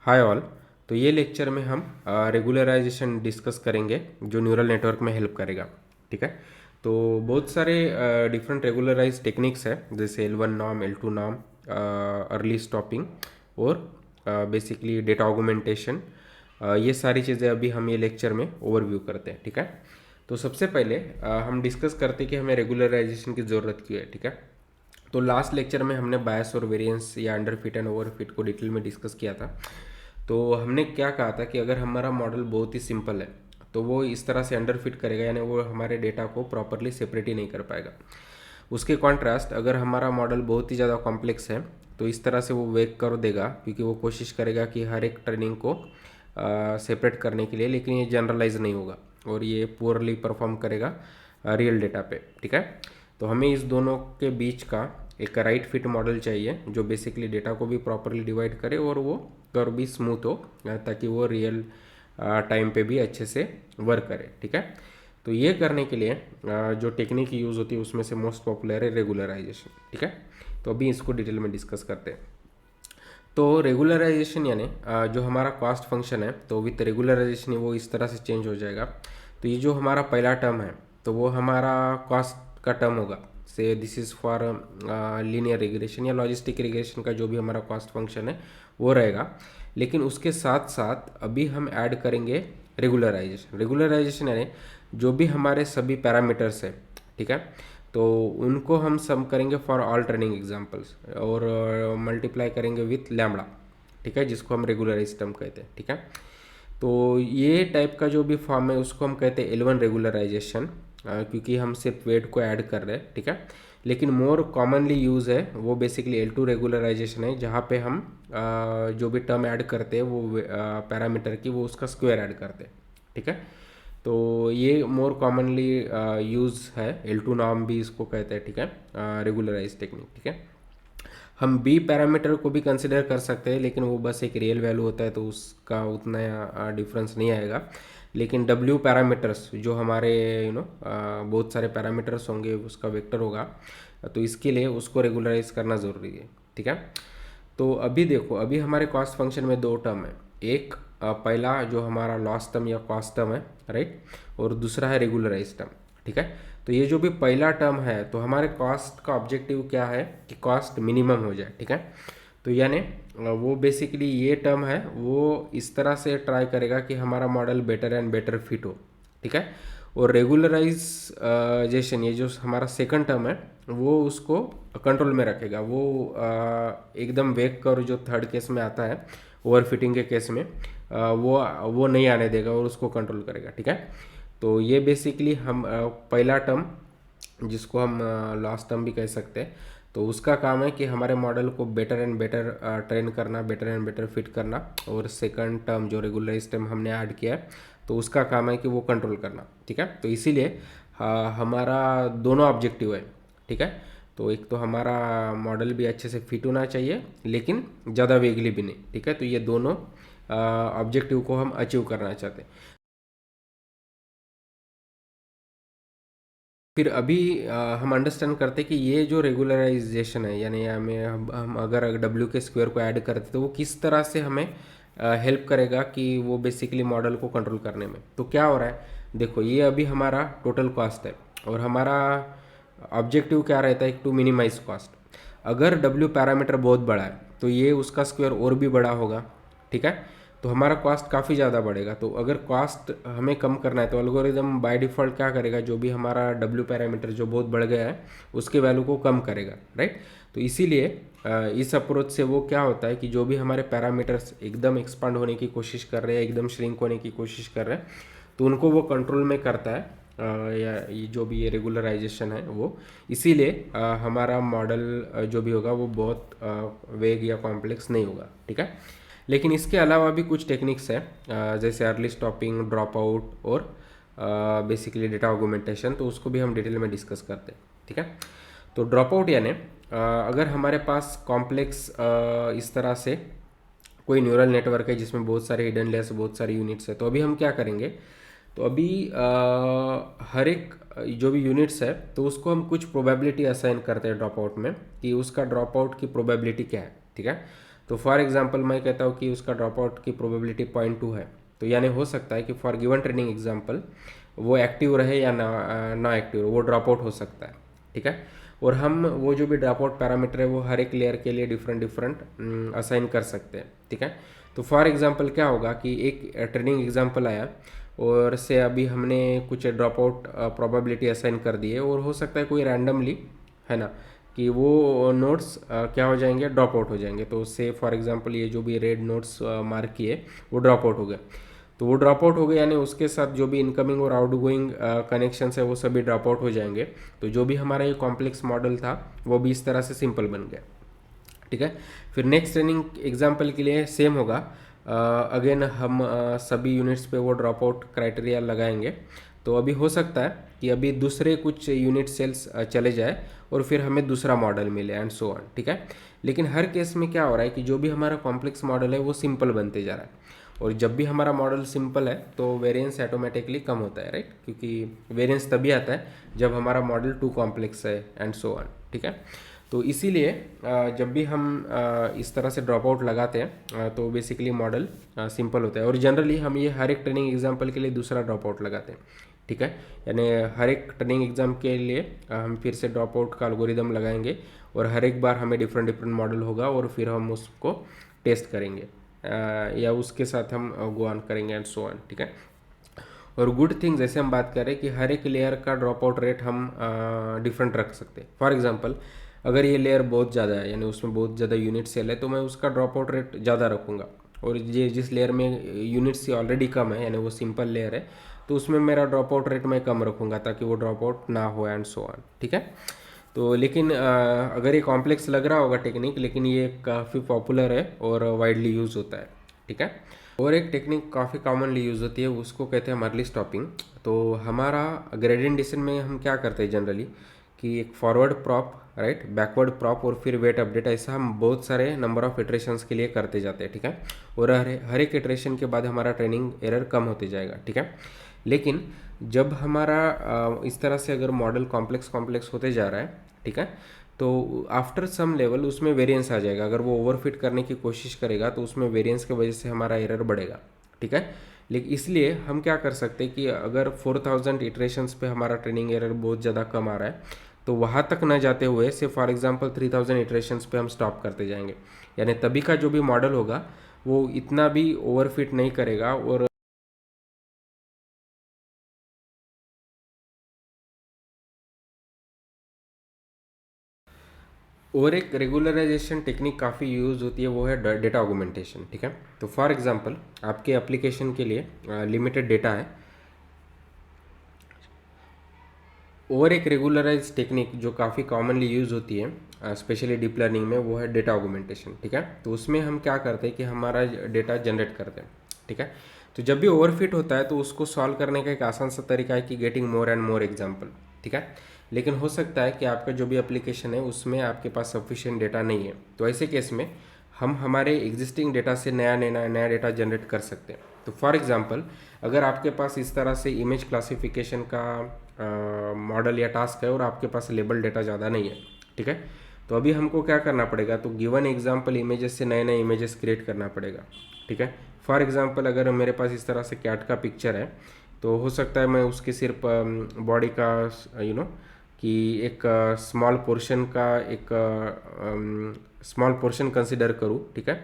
Hi all. तो ये lecture में हम रेगुलराइजेशन डिस्कस करेंगे जो न्यूरल नेटवर्क में हेल्प करेगा। ठीक है। तो बहुत सारे डिफरेंट रेगुलराइज टेक्निक्स है, जैसे L1 norm, L2 norm, early stopping और बेसिकली डेटा ऑगमेंटेशन। ये सारी चीज़ें अभी हम ये लेक्चर में ओवरव्यू करते हैं। ठीक है। तो सबसे पहले हम डिस्कस करते हैं कि हमें रेगुलराइजेशन की ज़रूरत क्यों है। ठीक है। तो लास्ट लेक्चर में हमने बायस और वेरिएंस या अंडरफिट एंड ओवरफिट को डिटेल में डिस्कस किया था। तो हमने क्या कहा था कि अगर हमारा मॉडल बहुत ही सिंपल है तो वो इस तरह से अंडरफिट करेगा, यानी वो हमारे डेटा को प्रॉपरली सेपरेट ही नहीं कर पाएगा। उसके कॉन्ट्रास्ट अगर हमारा मॉडल बहुत ही ज़्यादा कॉम्प्लेक्स है तो इस तरह से वो वेक कर देगा, क्योंकि वो कोशिश करेगा कि हर एक ट्रेनिंग को सेपरेट करने के लिए, लेकिन ये जनरलाइज नहीं होगा और ये पुअरली परफॉर्म करेगा रियल डेटा पे। ठीक है। तो हमें इस दोनों के बीच का एक राइट फिट मॉडल चाहिए जो बेसिकली डेटा को भी प्रॉपरली डिवाइड करे और वो कर्व भी स्मूथ हो, ताकि वो रियल टाइम पे भी अच्छे से वर्क करे। ठीक है। तो ये करने के लिए जो टेक्निक यूज़ होती है उसमें से मोस्ट पॉपुलर है रेगुलराइजेशन। ठीक है। तो अभी इसको डिटेल में डिस्कस करते हैं। तो रेगुलराइजेशन यानी जो हमारा कॉस्ट फंक्शन है, तो विथ रेगुलराइजेशन वो इस तरह से चेंज हो जाएगा। तो ये जो हमारा पहला टर्म है तो वो हमारा कॉस्ट का टर्म होगा। से this is for linear regression या लॉजिस्टिक रिग्रेशन का जो भी हमारा कॉस्ट फंक्शन है वो रहेगा। लेकिन उसके साथ साथ अभी हम ऐड करेंगे रेगुलराइजेशन। रेगुलराइजेशन यानी जो भी हमारे सभी पैरामीटर्स है, ठीक है, तो उनको हम सम करेंगे फॉर ऑल ट्रेनिंग एग्जांपल्स और मल्टीप्लाई करेंगे विथ लैम्बडा। ठीक है, जिसको हम रेगुलराइज टर्म कहते हैं। ठीक है। तो ये टाइप का जो भी फॉर्म है उसको हम कहते हैं L1 रेगुलराइजेशन, क्योंकि हम सिर्फ वेट को ऐड कर रहे हैं। ठीक है। लेकिन मोर कॉमनली यूज़ है वो बेसिकली L2 रेगुलराइजेशन है, जहाँ पे हम जो भी टर्म ऐड करते हैं वो पैरामीटर की वो उसका स्क्वायर ऐड करते हैं। ठीक है। तो ये मोर कॉमनली यूज़ है, L2 नॉर्म भी इसको कहते हैं। ठीक है, रेगुलराइज टेक्निक। ठीक है। हम बी पैरामीटर को भी कंसिडर कर सकते हैं, लेकिन वो बस एक रियल वैल्यू होता है तो उसका उतना डिफरेंस नहीं आएगा। लेकिन डब्ल्यू पैरामीटर्स जो हमारे बहुत सारे पैरामीटर्स होंगे, उसका वेक्टर होगा, तो इसके लिए उसको रेगुलराइज करना ज़रूरी है। ठीक है। तो अभी देखो, अभी हमारे कॉस्ट फंक्शन में दो टर्म है। एक पहला जो हमारा लॉस टर्म या कॉस्ट टर्म है, राइट, और दूसरा है रेगुलराइज टर्म। ठीक है। तो ये जो भी पहला टर्म है तो हमारे कॉस्ट का ऑब्जेक्टिव क्या है कि कॉस्ट मिनिमम हो जाए। ठीक है। तो यानी वो बेसिकली ये टर्म है वो इस तरह से ट्राई करेगा कि हमारा model better and better fit हो। ठीक है। और रेगुलराइजेशन ये जो हमारा सेकंड टर्म है वो उसको कंट्रोल में रखेगा। वो एकदम वेक कर जो थर्ड केस में आता है, ओवर फिटिंग के केस में, वो नहीं आने देगा और उसको कंट्रोल करेगा। ठीक है। तो ये बेसिकली हम पहला टर्म जिसको हम लास्ट टर्म भी कह सकते हैं, तो उसका काम है कि हमारे मॉडल को बेटर एंड बेटर ट्रेन करना, बेटर एंड बेटर फिट करना। और सेकंड टर्म जो रेगुलराइज टर्म हमने ऐड किया है तो उसका काम है कि वो कंट्रोल करना। ठीक है। तो इसीलिए हमारा दोनों ऑब्जेक्टिव है। ठीक है। तो एक तो हमारा मॉडल भी अच्छे से फिट होना चाहिए, लेकिन ज़्यादा वेगली भी नहीं। ठीक है। तो ये दोनों ऑब्जेक्टिव को हम अचीव करना चाहते हैं। फिर अभी हम अंडरस्टैंड करते हैं कि ये जो रेगुलराइजेशन है, यानी हमें हम अगर डब्ल्यू के स्क्वायर को ऐड करते तो वो किस तरह से हमें हेल्प करेगा कि वो बेसिकली मॉडल को कंट्रोल करने में। तो क्या हो रहा है, देखो, ये अभी हमारा टोटल कॉस्ट है और हमारा ऑब्जेक्टिव क्या रहता है टू मिनिमाइज कॉस्ट। अगर डब्ल्यू पैरामीटर बहुत बड़ा है तो ये उसका स्क्वायर और भी बड़ा होगा। ठीक है। तो हमारा कॉस्ट काफ़ी ज़्यादा बढ़ेगा। तो अगर कॉस्ट हमें कम करना है तो एल्गोरिदम बाय डिफ़ॉल्ट क्या करेगा, जो भी हमारा डब्ल्यू पैरामीटर जो बहुत बढ़ गया है उसके वैल्यू को कम करेगा, राइट। तो इसीलिए इस अप्रोच से वो क्या होता है कि जो भी हमारे पैरामीटर्स एकदम एक्सपांड होने की कोशिश कर रहे हैं, एकदम श्रिंक होने की कोशिश कर रहे हैं, तो उनको वो कंट्रोल में करता है, या ये जो भी ये रेगुलराइजेशन है वो। इसीलिए हमारा मॉडल जो भी होगा वो बहुत वेग या कॉम्प्लेक्स नहीं होगा। ठीक है। लेकिन इसके अलावा भी कुछ टेक्निक्स है, जैसे अर्ली स्टॉपिंग, ड्रॉप आउट और बेसिकली डेटा ऑगमेंटेशन, तो उसको भी हम डिटेल में डिस्कस करते हैं। ठीक है। तो ड्रॉप आउट यानी अगर हमारे पास कॉम्प्लेक्स इस तरह से कोई न्यूरल नेटवर्क है जिसमें बहुत सारे हिडन लेयर्स, बहुत सारी यूनिट्स है, तो अभी हम क्या करेंगे, तो अभी हर एक जो भी यूनिट्स है तो उसको हम कुछ प्रोबेबिलिटी असाइन करते हैं ड्रॉप आउट में, कि उसका ड्रॉप आउट की प्रोबेबिलिटी क्या है। ठीक है। तो फॉर एग्जांपल मैं कहता हूँ कि उसका ड्रॉप आउट की प्रोबेबिलिटी 0.2 है, तो यानी हो सकता है कि फॉर गिवन ट्रेनिंग एग्जांपल वो एक्टिव रहे या ना एक्टिव रहे, वो ड्रॉप आउट हो सकता है, ठीक है। और हम वो जो भी ड्रॉप आउट पैरामीटर है वो हर एक लेयर के लिए डिफरेंट डिफरेंट असाइन कर सकते हैं, ठीक है। तो फॉर एग्जांपल क्या होगा कि एक ट्रेनिंग एग्जांपल आया और से अभी हमने कुछ ड्रॉप आउट प्रोबेबिलिटी असाइन कर दी है, और हो सकता है कोई रैंडमली, है ना, कि वो नोट्स क्या हो जाएंगे, ड्रॉप आउट हो जाएंगे। तो से फॉर एग्जांपल ये जो भी रेड नोट्स मार्क किए वो ड्रॉप आउट हो गए, तो वो ड्रॉप आउट हो गए यानी उसके साथ जो भी इनकमिंग और आउटगोइंग कनेक्शन है वो सभी ड्रॉप आउट हो जाएंगे। तो जो भी हमारा ये कॉम्प्लेक्स मॉडल था वो भी इस तरह से सिंपल बन गया, ठीक है। फिर नेक्स्ट ट्रेनिंग एग्जाम्पल के लिए सेम होगा, अगेन हम सभी यूनिट्स पे वो ड्रॉप आउट क्राइटेरिया लगाएंगे। तो अभी हो सकता है कि अभी दूसरे कुछ यूनिट सेल्स चले जाए और फिर हमें दूसरा मॉडल मिले एंड सो ऑन, ठीक है। लेकिन हर केस में क्या हो रहा है कि जो भी हमारा कॉम्प्लेक्स मॉडल है वो सिंपल बनते जा रहा है, और जब भी हमारा मॉडल सिंपल है तो वेरिएंस ऑटोमेटिकली कम होता है, राइट, क्योंकि वेरिएंस तभी आता है जब हमारा मॉडल टू कॉम्प्लेक्स है एंड सो ऑन, ठीक है। तो इसीलिए जब भी हम इस तरह से ड्रॉप आउट लगाते हैं तो बेसिकली मॉडल सिंपल होता है, और जनरली हम ये हर एक ट्रेनिंग एग्जाम्पल के लिए दूसरा ड्रॉप आउट लगाते हैं, ठीक है। यानी हर एक ट्रेनिंग एग्जाम के लिए हम फिर से ड्रॉप आउट का एल्गोरिदम लगाएंगे, और हर एक बार हमें डिफरेंट डिफरेंट मॉडल होगा और फिर हम उसको टेस्ट करेंगे या उसके साथ हम गो ऑन करेंगे एंड सो ऑन, ठीक है। और गुड थिंग जैसे हम बात करें कि हर एक लेयर का ड्रॉप आउट रेट हम डिफरेंट रख सकते हैं। फॉर एग्जांपल अगर ये लेयर बहुत ज़्यादा है यानी उसमें बहुत ज़्यादा यूनिट सेल है तो मैं उसका ड्रॉप आउट रेट ज़्यादा रखूँगा, और ये जिस लेयर में यूनिट से ऑलरेडी कम है यानी वो सिंपल लेयर है तो उसमें मेरा ड्रॉप आउट रेट मैं कम रखूँगा ताकि वो ड्रॉप आउट ना हो एंड सो ऑन, ठीक है। तो लेकिन अगर ये कॉम्प्लेक्स लग रहा होगा टेक्निक, लेकिन ये काफ़ी पॉपुलर है और वाइडली यूज़ होता है, ठीक है। और एक टेक्निक काफ़ी कॉमनली यूज़ होती है उसको कहते हैं मर्ली स्टॉपिंग। तो हमारा ग्रेडियंट डिसेंट में हम क्या करते हैं जनरली कि एक forward prop, right, backward prop और फिर वेट अपडेट, ऐसा हम बहुत सारे नंबर ऑफ इटरेशंस के लिए करते जाते हैं, ठीक है। और हर एक इटरेशन के बाद हमारा ट्रेनिंग एरर कम होते जाएगा, ठीक है। लेकिन जब हमारा इस तरह से अगर मॉडल कॉम्प्लेक्स कॉम्प्लेक्स होते जा रहा है, ठीक है, तो आफ्टर सम लेवल उसमें वेरिएंस आ जाएगा। अगर वो ओवरफिट करने की कोशिश करेगा तो उसमें वेरिएंस की वजह से हमारा एरर बढ़ेगा, ठीक है। लेकिन इसलिए हम क्या कर सकते हैं कि अगर 4000 इटरेशंस पे हमारा ट्रेनिंग एरर बहुत ज़्यादा कम आ रहा है तो वहाँ तक न जाते हुए से फॉर एग्जांपल 3000 इटरेशंस पे हम स्टॉप करते जाएंगे, यानी तभी का जो भी मॉडल होगा वो इतना भी ओवरफिट नहीं करेगा। और एक रेगुलराइजेशन टेक्निक काफ़ी यूज़ होती है, वो है डेटा ऑगमेंटेशन, ठीक है। तो फॉर एग्जांपल आपके एप्लीकेशन के लिए लिमिटेड डेटा है, और एक रेगुलराइज टेक्निक जो काफ़ी कॉमनली यूज़ होती है स्पेशली डीप लर्निंग में, वो है डेटा ऑगमेंटेशन, ठीक है। तो उसमें हम क्या करते हैं कि हमारा डेटा जनरेट करते हैं, ठीक है। तो जब भी ओवरफिट होता है तो उसको सॉल्व करने का एक आसान सा तरीका है कि getting more and more example, ठीक है। लेकिन हो सकता है कि आपका जो भी एप्लीकेशन है उसमें आपके पास सफिशिएंट डेटा नहीं है, तो ऐसे केस में हम हमारे एग्जिस्टिंग डेटा से नया नया नया डेटा जनरेट कर सकते हैं। तो फॉर एग्जांपल अगर आपके पास इस तरह से इमेज क्लासिफिकेशन का मॉडल या टास्क है और आपके पास लेबल डेटा ज़्यादा नहीं है, ठीक है, तो अभी हमको क्या करना पड़ेगा, तो गिवन एग्जांपल इमेजेस से नए नए इमेजेस क्रिएट करना पड़ेगा, ठीक है। फॉर एग्जांपल अगर मेरे पास इस तरह से कैट का पिक्चर है तो हो सकता है मैं उसके सिर्फ बॉडी का कि एक स्मॉल पोर्शन का एक स्मॉल पोर्शन कंसिडर करूँ, ठीक है,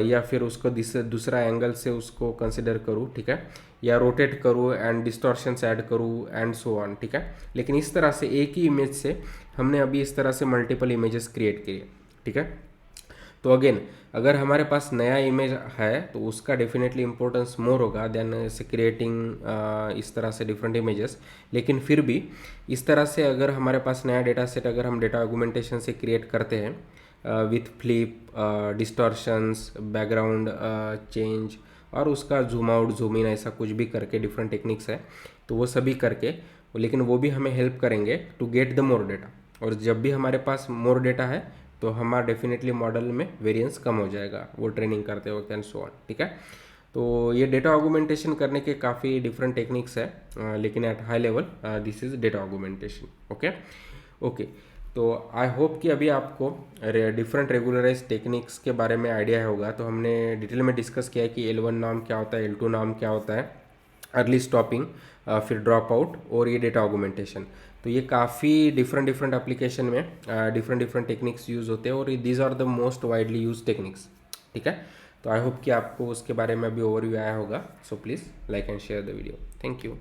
या फिर उसको दूसरा एंगल से उसको कंसिडर करूँ, ठीक है, या रोटेट करूँ एंड डिस्टॉर्शंस ऐड करूँ एंड सो ऑन, ठीक है। लेकिन इस तरह से एक ही इमेज से हमने अभी इस तरह से मल्टीपल इमेजेस क्रिएट किए, ठीक है। तो अगेन अगर हमारे पास नया इमेज है तो उसका डेफिनेटली इंपॉर्टेंस मोर होगा देन से क्रिएटिंग इस तरह से डिफरेंट इमेजेस। लेकिन फिर भी इस तरह से अगर हमारे पास नया डेटा सेट अगर हम डेटा ऑगमेंटेशन से क्रिएट करते हैं with flip, distortions, background change और उसका जूम आउट जूम इन ऐसा कुछ भी करके डिफरेंट टेक्निक्स है, तो वो सभी करके, लेकिन वो भी हमें हेल्प करेंगे to get the more data. और जब भी हमारे पास मोर डेटा है तो हमारा डेफिनेटली मॉडल में वेरिएंस कम हो जाएगा वो ट्रेनिंग करते वक्त एंड सो ऑन, ठीक है। तो ये डेटा ऑगमेंटेशन करने के काफ़ी डिफरेंट टेक्निक्स है, लेकिन at high level this is data augmentation, okay. तो आई होप कि अभी आपको डिफरेंट रेगुलराइज टेक्निक्स के बारे में आइडिया होगा। तो हमने डिटेल में डिस्कस किया है कि L1 नाम क्या होता है, L2 नाम क्या होता है, अर्ली स्टॉपिंग, फिर ड्रॉप आउट और ये डेटा ऑगमेंटेशन। तो ये काफ़ी डिफरेंट डिफरेंट एप्लीकेशन में डिफरेंट डिफरेंट टेक्निक्स यूज़ होते हैं और these are the most widely use techniques. ठीक है, तो आई होप कि आपको उसके बारे में अभी ओवरव्यू आया होगा। So please like and share the video. Thank you.